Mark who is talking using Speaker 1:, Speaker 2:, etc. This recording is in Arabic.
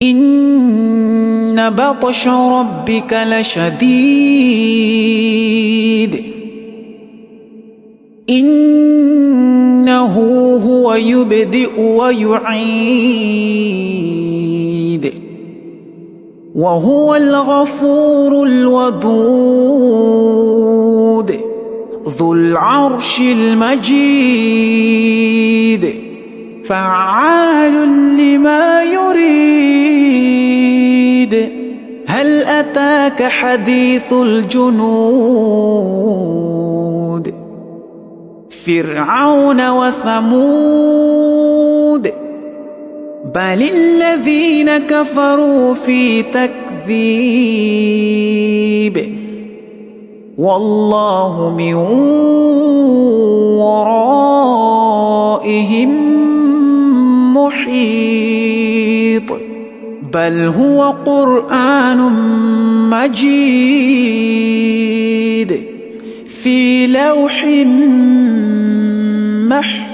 Speaker 1: إن بطش ربك لشديد إنه هو يبدئ ويعيد وهو الغفور الودود ذو العرش المجيد فعال لما يريد هل أتاك حديث الجنود فرعون وثمود بل الذين كفروا في تكذيب والله من ورائهم محيط بل هو قرآن مجيد في لوح محفوظ.